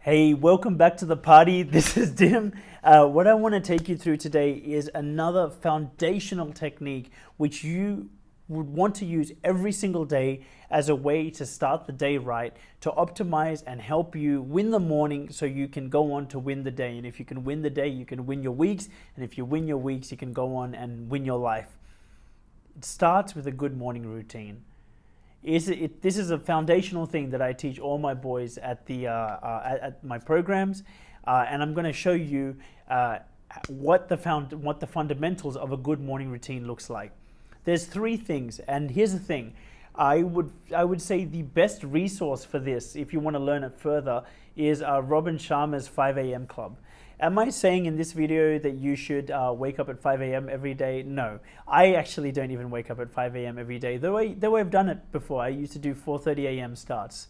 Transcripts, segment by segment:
Hey, welcome back to the party. This is Dim. What I want to take you through today is another foundational technique which you would want to use every single day as a way to start the day right, to optimize and help you win the morning so you can go on to win the day. And if you can win the day, you can win your weeks. And if you win your weeks, you can go on and win your life. It starts with a good morning routine. This is a foundational thing that I teach all my boys at my programs, and I'm going to show you what the fundamentals of a good morning routine looks like. There's three things, and here's the thing. I would say the best resource for this, if you want to learn it further, is Robin Sharma's 5 a.m. Club. Am I saying in this video that you should wake up at 5 a.m. every day? No, I actually don't even wake up at 5 a.m. every day, though I've done it before. I used to do 4:30 a.m. starts.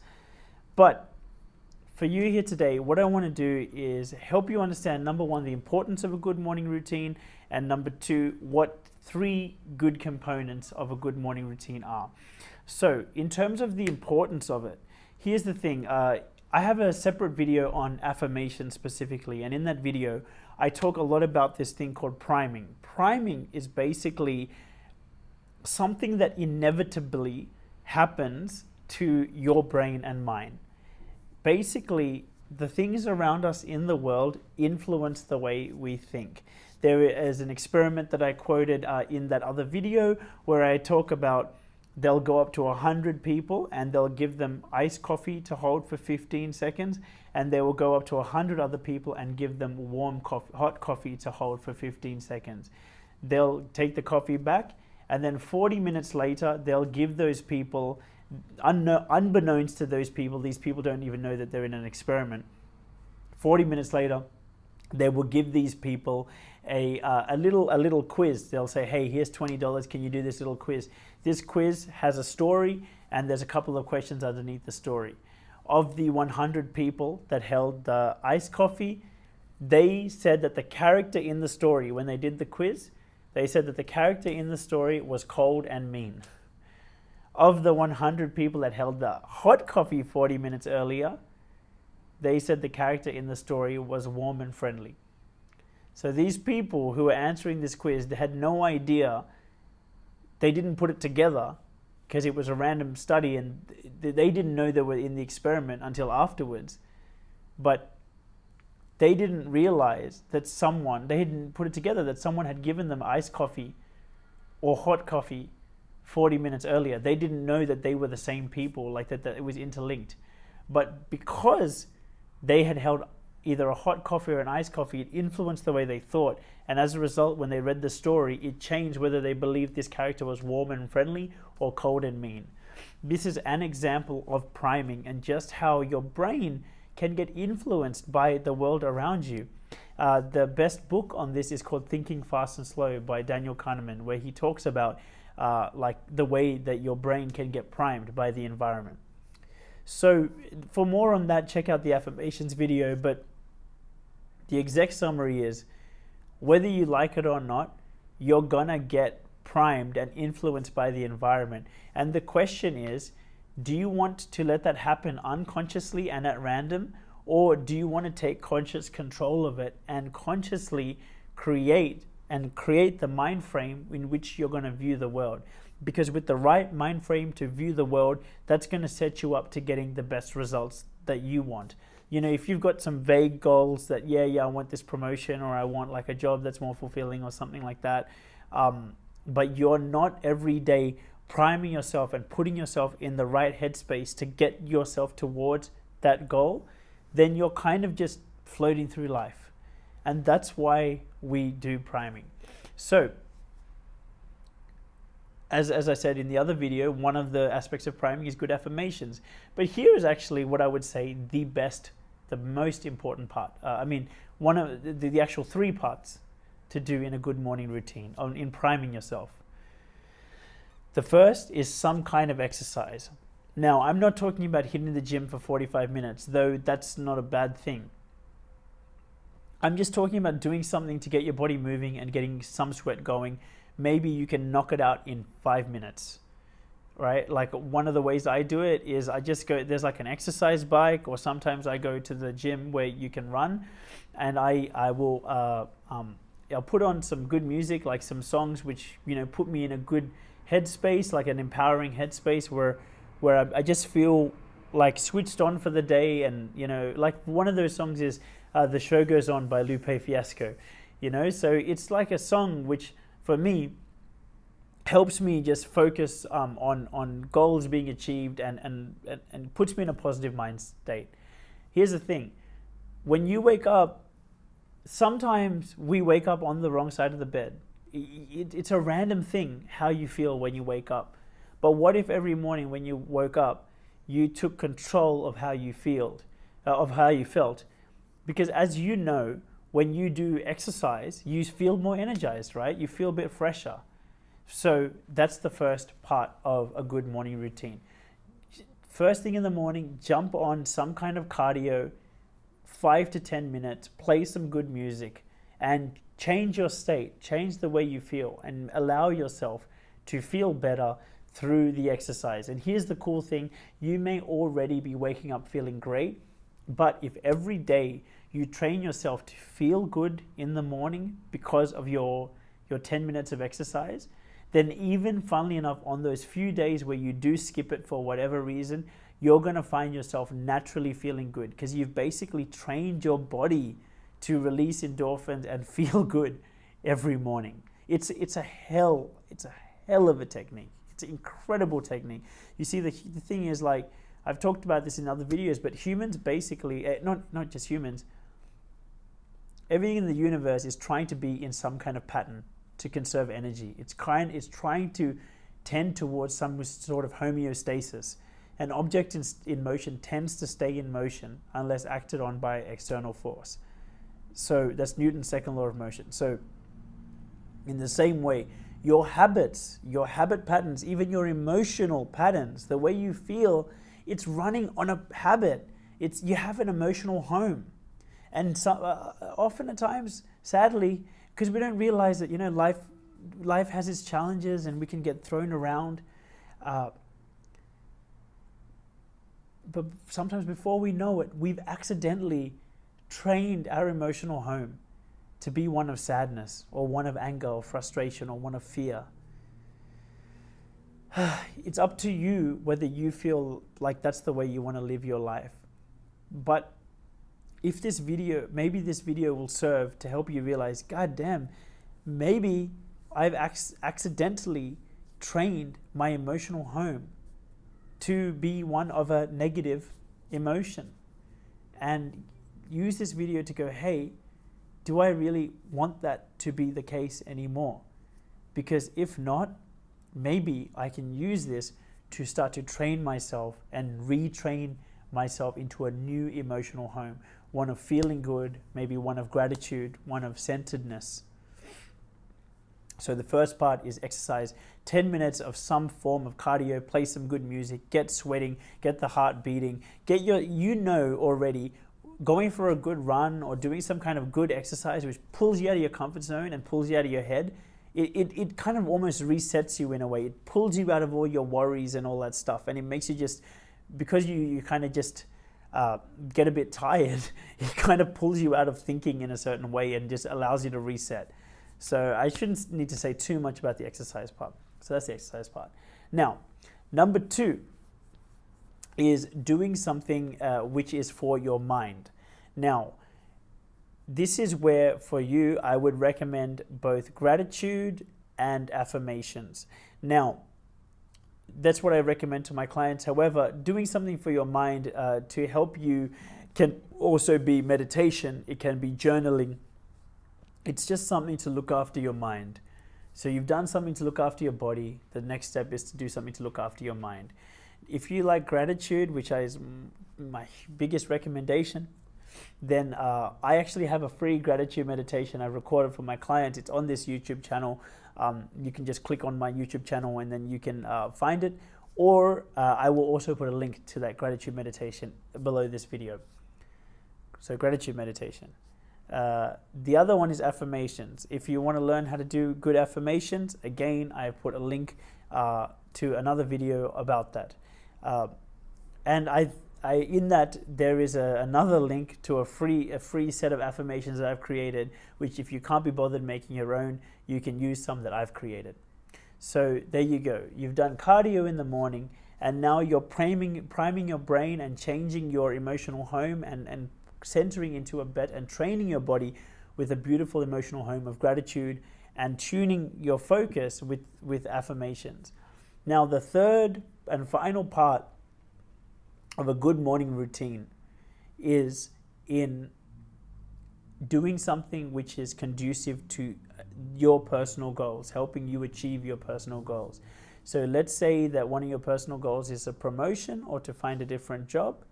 But for you here today, what I want to do is help you understand, number one, the importance of a good morning routine, and number two, what three good components of a good morning routine are. So in terms of the importance of it, here's the thing. I have a separate video on affirmations specifically, and in that video, I talk a lot about this thing called priming. Priming is basically something that inevitably happens to your brain and mind. Basically, the things around us in the world influence the way we think. There is an experiment that I quoted in that other video where I talk about they'll go up to 100 people and they'll give them iced coffee to hold for 15 seconds, and they will go up to 100 other people and give them hot coffee to hold for 15 seconds. They'll take the coffee back, and then 40 minutes later, they'll give those people, unbeknownst to those people, these people don't even know that they're in an experiment. 40 minutes later, they will give these people a little quiz. They'll say, hey, here's $20, can you do this little quiz? This quiz has a story, and there's a couple of questions underneath the story. Of the 100 people that held the iced coffee, they said that the character in the story, when they did the quiz, they said that the character in the story was cold and mean. Of the 100 people that held the hot coffee 40 minutes earlier, they said the character in the story was warm and friendly. So these people who were answering this quiz, they had no idea. They didn't put it together because it was a random study, and they didn't know they were in the experiment until afterwards. But they didn't realize that they hadn't put it together, that someone had given them iced coffee or hot coffee 40 minutes earlier. They didn't know that they were the same people, like that it was interlinked. But because they had held either a hot coffee or an iced coffee, it influenced the way they thought. And as a result, when they read the story, it changed whether they believed this character was warm and friendly or cold and mean. This is an example of priming and just how your brain can get influenced by the world around you. The best book on this is called Thinking Fast and Slow by Daniel Kahneman, where he talks about like the way that your brain can get primed by the environment. So for more on that, check out the affirmations video, but the exact summary is, whether you like it or not, you're gonna get primed and influenced by the environment. And the question is, do you want to let that happen unconsciously and at random, or do you want to take conscious control of it and consciously create the mind frame in which you're going to view the world? Because with the right mind frame to view the world, that's going to set you up to getting the best results that you want. You know, if you've got some vague goals that, I want this promotion, or I want like a job that's more fulfilling or something like that, but you're not every day priming yourself and putting yourself in the right headspace to get yourself towards that goal, then you're kind of just floating through life. And that's why we do priming. So, as I said in the other video, one of the aspects of priming is good affirmations. But here is actually what I would say the most important part. One of the actual three parts to do in a good morning routine, in priming yourself. The first is some kind of exercise. Now, I'm not talking about hitting the gym for 45 minutes, though that's not a bad thing. I'm just talking about doing something to get your body moving and getting some sweat going. Maybe you can knock it out in 5 minutes. right? Like one of the ways I do it is I just go, there's like an exercise bike, or sometimes I go to the gym where you can run, and I will I'll put on some good music, like some songs which, you know, put me in a good headspace, like an empowering headspace where I just feel like switched on for the day. And, you know, like one of those songs is The Show Goes On by Lupe Fiasco, you know. So it's like a song which for me helps me just focus on goals being achieved, and puts me in a positive mind state. Here's the thing. When you wake up, sometimes we wake up on the wrong side of the bed. It's a random thing how you feel when you wake up. But what if every morning when you woke up, you took control of how you felt? Because as you know, when you do exercise, you feel more energized, right? You feel a bit fresher. So that's the first part of a good morning routine. First thing in the morning, jump on some kind of cardio, 5 to 10 minutes, play some good music, and change your state, change the way you feel, and allow yourself to feel better through the exercise. And here's the cool thing, you may already be waking up feeling great, but if every day you train yourself to feel good in the morning because of your 10 minutes of exercise, then even funnily enough, on those few days where you do skip it for whatever reason, you're going to find yourself naturally feeling good, because you've basically trained your body to release endorphins and feel good every morning. It's a hell of a technique. It's an incredible technique. You see, the thing is, like, I've talked about this in other videos, but humans basically, not just humans, everything in the universe is trying to be in some kind of pattern to conserve energy. It's trying to tend towards some sort of homeostasis. An object in motion tends to stay in motion unless acted on by external force. So that's Newton's second law of motion. So in the same way, your habits, your habit patterns, even your emotional patterns, the way you feel, it's running on a habit. You have an emotional home. And often at times, sadly, because we don't realize that, you know, life has its challenges and we can get thrown around. But sometimes before we know it, we've accidentally trained our emotional home to be one of sadness, or one of anger, or frustration, or one of fear. It's up to you whether you feel like that's the way you want to live your life. But if maybe this video will serve to help you realize, God damn, maybe I've accidentally trained my emotional home to be one of a negative emotion. And use this video to go, hey, do I really want that to be the case anymore? Because if not, maybe I can use this to start to train myself and retrain myself into a new emotional home, one of feeling good, maybe one of gratitude, one of centeredness. So the first part is exercise, 10 minutes of some form of cardio, play some good music, get sweating, get the heart beating, already, going for a good run or doing some kind of good exercise which pulls you out of your comfort zone and pulls you out of your head, it kind of almost resets you in a way. It pulls you out of all your worries and all that stuff, and it makes you just, because you kind of just get a bit tired, it kind of pulls you out of thinking in a certain way and just allows you to reset. So I shouldn't need to say too much about the exercise part. So that's the exercise part. Now, number 2 is doing something which is for your mind. Now, this is where for you, I would recommend both gratitude and affirmations. Now, that's what I recommend to my clients. However, doing something for your mind to help you can also be meditation. It can be journaling. It's just something to look after your mind. So you've done something to look after your body. The next step is to do something to look after your mind. If you like gratitude, which is my biggest recommendation, then I actually have a free gratitude meditation I recorded for my clients. It's on this YouTube channel. You can just click on my YouTube channel and then you can find it. Or I will also put a link to that gratitude meditation below this video. So gratitude meditation. The other one is affirmations. If you want to learn how to do good affirmations, again, I put a link to another video about that. And I in that there is another link to a free set of affirmations that I've created, which if you can't be bothered making your own, you can use some that I've created. So there you go. You've done cardio in the morning, and now you're priming your brain and changing your emotional home and centering into a bet and training your body with a beautiful emotional home of gratitude and tuning your focus with affirmations. Now, the third and final part of a good morning routine is in doing something which is conducive to your personal goals, helping you achieve your personal goals. So let's say that one of your personal goals is a promotion or to find a different job.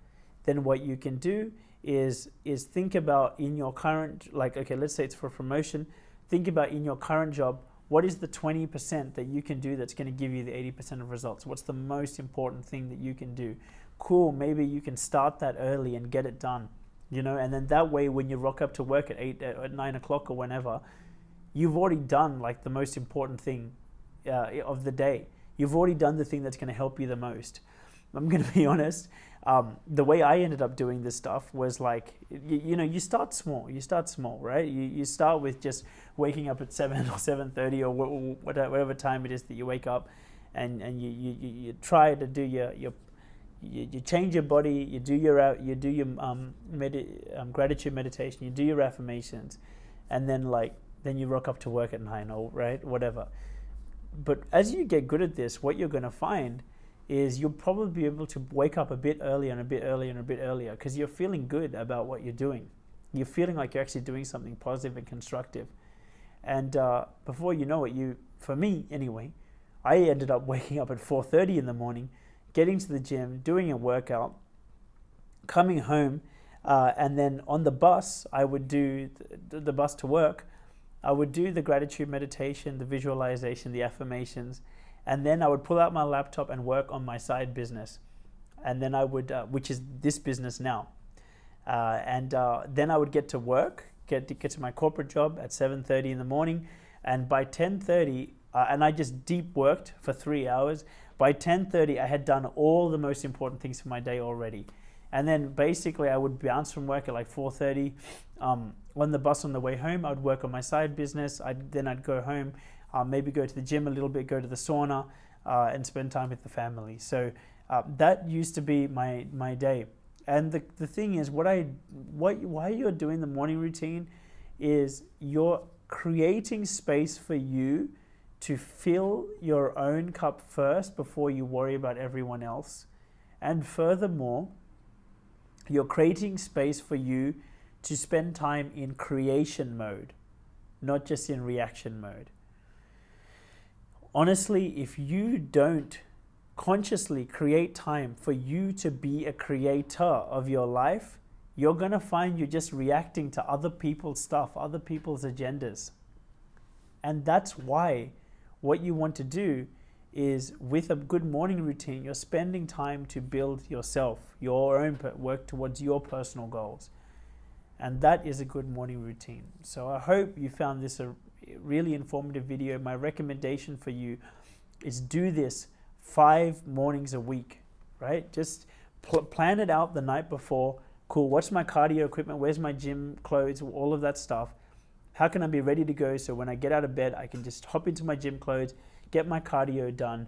Then what you can do is think about in your current, like, okay, let's say it's for promotion. Think about in your current job, what is the 20% that you can do that's going to give you the 80% of results? What's the most important thing that you can do? Cool, maybe you can start that early and get it done, and then that way when you rock up to work at 9 o'clock or whenever, you've already done like the most important thing of the day. You've already done the thing that's going to help you the most. I'm going to be honest, the way I ended up doing this stuff was like, you start small, right? You start with just waking up at 7 or 7:30 or whatever time it is that you wake up, and you try to do you change your body, you do your gratitude meditation, you do your affirmations, and then you rock up to work at 9 or right, whatever. But as you get good at this, what you're going to find is you'll probably be able to wake up a bit earlier and a bit earlier and a bit earlier because you're feeling good about what you're doing. You're feeling like you're actually doing something positive and constructive. And before you know it, for me anyway, I ended up waking up at 4:30 in the morning, getting to the gym, doing a workout, coming home, and then on the bus, I would do the bus to work. I would do the gratitude meditation, the visualization, the affirmations, and then I would pull out my laptop and work on my side business. And then I would, which is this business now. Then I would get to work, get to my corporate job at 7:30 in the morning. And by 10:30, and I just deep worked for 3 hours. By 10:30, I had done all the most important things for my day already. And then basically I would bounce from work at like 4:30. On the bus on the way home, I would work on my side business. Then I'd go home, maybe go to the gym a little bit, go to the sauna, and spend time with the family. So that used to be my day. And the thing is, why you're doing the morning routine is you're creating space for you to fill your own cup first before you worry about everyone else. And furthermore, you're creating space for you to spend time in creation mode, not just in reaction mode. Honestly, if you don't consciously create time for you to be a creator of your life, you're going to find you're just reacting to other people's stuff, other people's agendas. And that's why what you want to do is, with a good morning routine, you're spending time to build yourself, your own work towards your personal goals. And that is a good morning routine. So I hope you found this a really informative video. My recommendation for you is do this 5 mornings a week, right? Just plan it out the night before. Cool, what's my cardio equipment? Where's my gym clothes? All of that stuff. How can I be ready to go so when I get out of bed, I can just hop into my gym clothes, get my cardio done.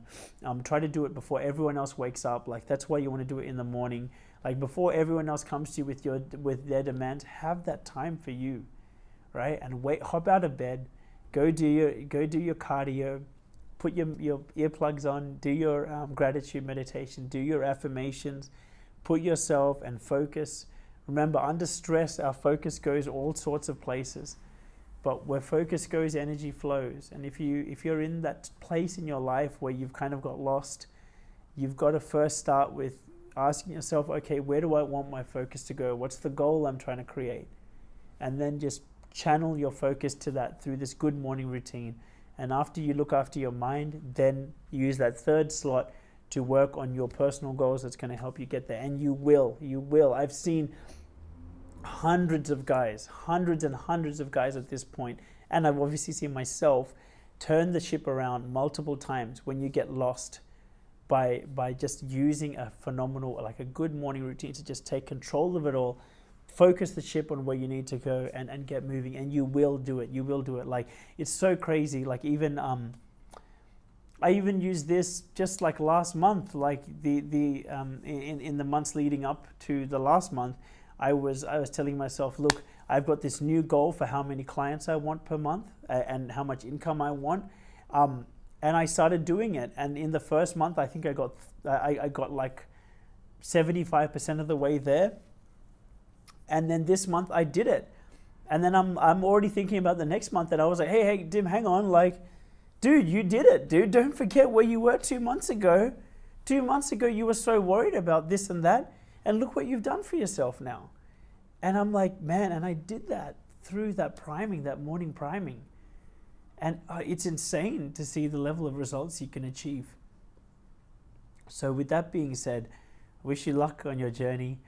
Try to do it before everyone else wakes up. Like, that's why you want to do it in the morning. Like, before everyone else comes to you with their demands, have that time for you, right? And hop out of bed, go do your cardio, put your earplugs on, do your gratitude meditation, do your affirmations, put yourself and focus. Remember, under stress, our focus goes all sorts of places. But where focus goes, energy flows. And if you're in that place in your life where you've kind of got lost, you've got to first start with asking yourself, okay, where do I want my focus to go? What's the goal I'm trying to create? And then just channel your focus to that through this good morning routine. And after you look after your mind, then use that third slot to work on your personal goals that's going to help you get there. And you will. I've seen hundreds and hundreds of guys at this point, and I've obviously seen myself turn the ship around multiple times when you get lost, by just using a phenomenal, like a good morning routine to just take control of it all, focus the ship on where you need to go, and get moving, and you will do it. You will do it. Like, it's so crazy. Like, even I even used this just like last month, like in the months leading up to the last month. I was telling myself, look, I've got this new goal for how many clients I want per month, and how much income I want, and I started doing it. And in the first month, I think I got like 75% of the way there. And then this month I did it, and then I'm already thinking about the next month. And I was like, hey Dim, hang on, like, dude, you did it, dude. Don't forget where you were 2 months ago. 2 months ago, you were so worried about this and that, and look what you've done for yourself now. And I'm like, man, and I did that through that priming, that morning priming. And it's insane to see the level of results you can achieve. So with that being said, wish you luck on your journey.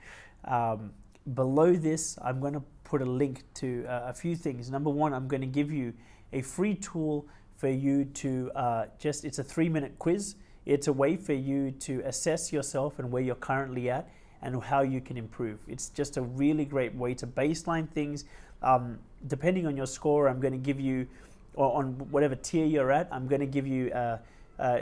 Below this, I'm going to put a link to a few things. Number one, I'm going to give you a free tool for you to it's a 3-minute quiz. It's a way for you to assess yourself and where you're currently at and how you can improve. It's just a really great way to baseline things. Depending on your score, I'm going to give you, or on whatever tier you're at, I'm going to give you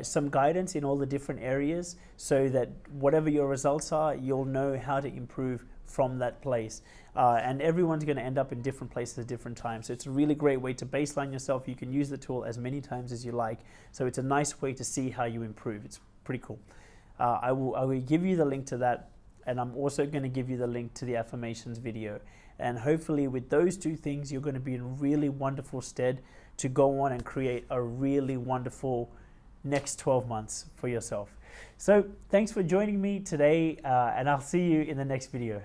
some guidance in all the different areas, so that whatever your results are, you'll know how to improve from that place. And everyone's going to end up in different places at different times. So it's a really great way to baseline yourself. You can use the tool as many times as you like. So it's a nice way to see how you improve. It's pretty cool. I will give you the link to that. And I'm also going to give you the link to the affirmations video. And hopefully with those two things, you're going to be in really wonderful stead to go on and create a really wonderful next 12 months for yourself. So thanks for joining me today, and I'll see you in the next video.